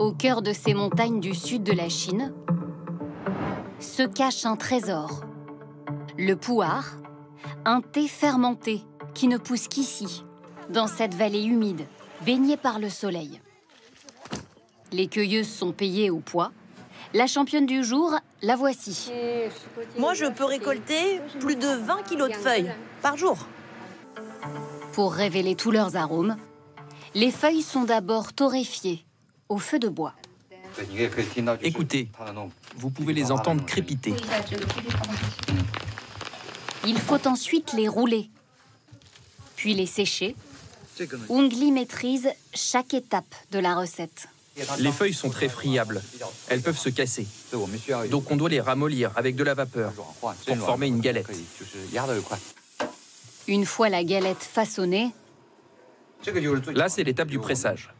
Au cœur de ces montagnes du sud de la Chine se cache un trésor. Le pu'er, un thé fermenté qui ne pousse qu'ici, dans cette vallée humide, baignée par le soleil. Les cueilleuses sont payées au poids. La championne du jour, la voici. Moi, je peux récolter plus de 20 kilos de feuilles par jour. Pour révéler tous leurs arômes, les feuilles sont d'abord torréfiées au feu de bois. Écoutez, vous pouvez les entendre crépiter. Il faut ensuite les rouler, puis les sécher. Ungli maîtrise chaque étape de la recette. Les feuilles sont très friables. Elles peuvent se casser. Donc on doit les ramollir avec de la vapeur pour former une galette. Une fois la galette façonnée, là, c'est l'étape du pressage.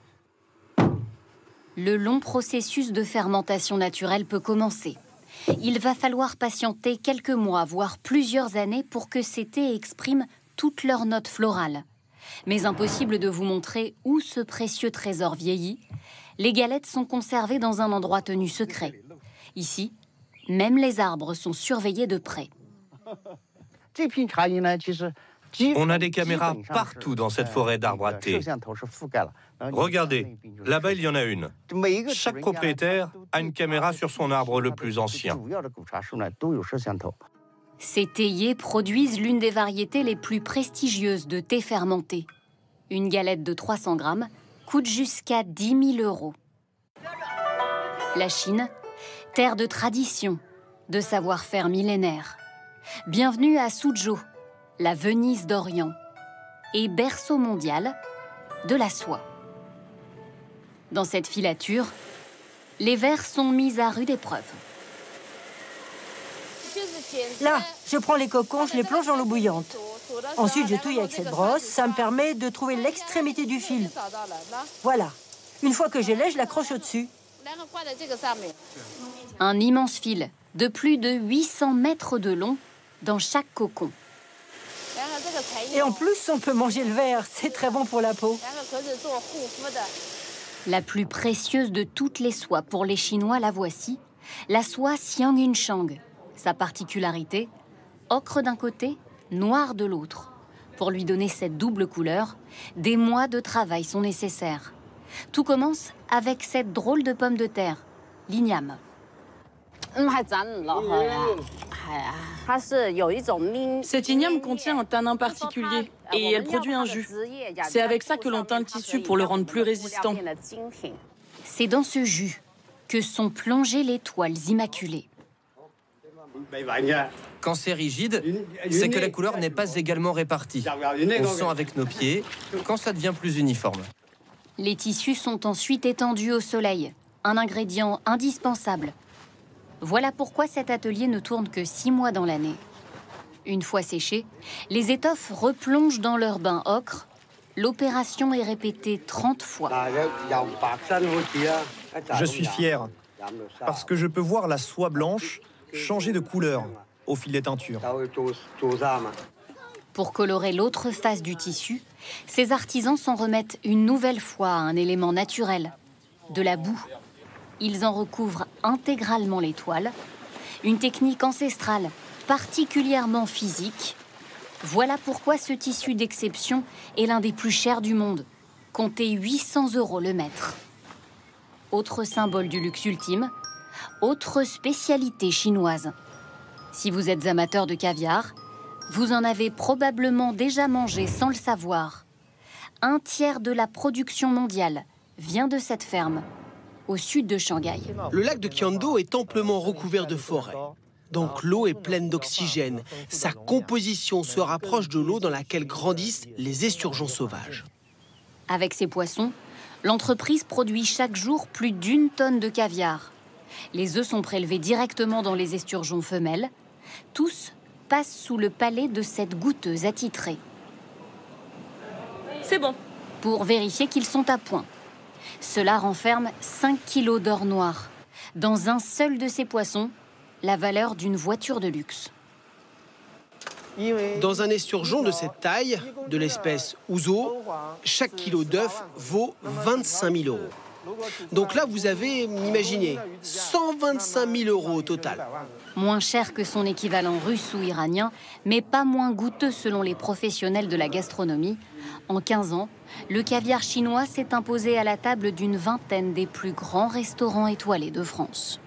le long processus de fermentation naturelle peut commencer. Il va falloir patienter quelques mois, voire plusieurs années pour que ces thés expriment toutes leurs notes florales. Mais impossible de vous montrer où ce précieux trésor vieillit. Les galettes sont conservées dans un endroit tenu secret. Ici, même les arbres sont surveillés de près. On a des caméras partout dans cette forêt d'arbres à thé. Regardez, là-bas il y en a une. Chaque propriétaire a une caméra sur son arbre le plus ancien. Ces théiers produisent l'une des variétés les plus prestigieuses de thé fermenté. Une galette de 300 grammes coûte jusqu'à 10 000 €. La Chine, terre de tradition, de savoir-faire millénaire. Bienvenue à Suzhou, la Venise d'Orient, et berceau mondial de la soie. Dans cette filature, les vers sont mis à rude épreuve. Là, je prends les cocons, je les plonge dans l'eau bouillante. Ensuite, je touille avec cette brosse. Ça me permet de trouver l'extrémité du fil. Voilà. Une fois que je l'ai, je l'accroche au-dessus. Un immense fil de plus de 800 mètres de long dans chaque cocon. Et en plus, on peut manger le verre. C'est très bon pour la peau. La plus précieuse de toutes les soies pour les Chinois, la voici, la soie Xiang Yunshang. Sa particularité, ocre d'un côté, noir de l'autre. Pour lui donner cette double couleur, des mois de travail sont nécessaires. Tout commence avec cette drôle de pomme de terre, l'igname. Cette igname contient un tanin particulier et elle produit un jus. C'est avec ça que l'on teint le tissu pour le rendre plus résistant. C'est dans ce jus que sont plongées les toiles immaculées. Quand c'est rigide, c'est que la couleur n'est pas également répartie. On sent avec nos pieds quand ça devient plus uniforme. Les tissus sont ensuite étendus au soleil, un ingrédient indispensable. Voilà pourquoi cet atelier ne tourne que 6 mois dans l'année. Une fois séchés, les étoffes replongent dans leur bain ocre. L'opération est répétée 30 fois. Je suis fier, parce que je peux voir la soie blanche changer de couleur au fil des teintures. Pour colorer l'autre face du tissu, ces artisans s'en remettent une nouvelle fois à un élément naturel, de la boue. Ils en recouvrent intégralement les toiles, une technique ancestrale, particulièrement physique. Voilà pourquoi ce tissu d'exception est l'un des plus chers du monde. Comptez 800 € le mètre. Autre symbole du luxe ultime, autre spécialité chinoise. Si vous êtes amateur de caviar, vous en avez probablement déjà mangé sans le savoir. 1/3 de la production mondiale vient de cette ferme, au sud de Shanghai. Le lac de Qiando est amplement recouvert de forêts. Donc l'eau est pleine d'oxygène. Sa composition se rapproche de l'eau dans laquelle grandissent les esturgeons sauvages. Avec ces poissons, l'entreprise produit chaque jour plus d'1 tonne de caviar. Les œufs sont prélevés directement dans les esturgeons femelles. Tous passent sous le palais de cette goûteuse attitrée. C'est bon. Pour vérifier qu'ils sont à point. Cela renferme 5 kilos d'or noir. Dans un seul de ces poissons, la valeur d'une voiture de luxe. Dans un esturgeon de cette taille, de l'espèce ouzo, chaque kilo d'œuf vaut 25 000 €. Donc là, vous avez, imaginez, 125 000 € au total. Moins cher que son équivalent russe ou iranien, mais pas moins goûteux selon les professionnels de la gastronomie. En 15 ans, le caviar chinois s'est imposé à la table d'une vingtaine des plus grands restaurants étoilés de France.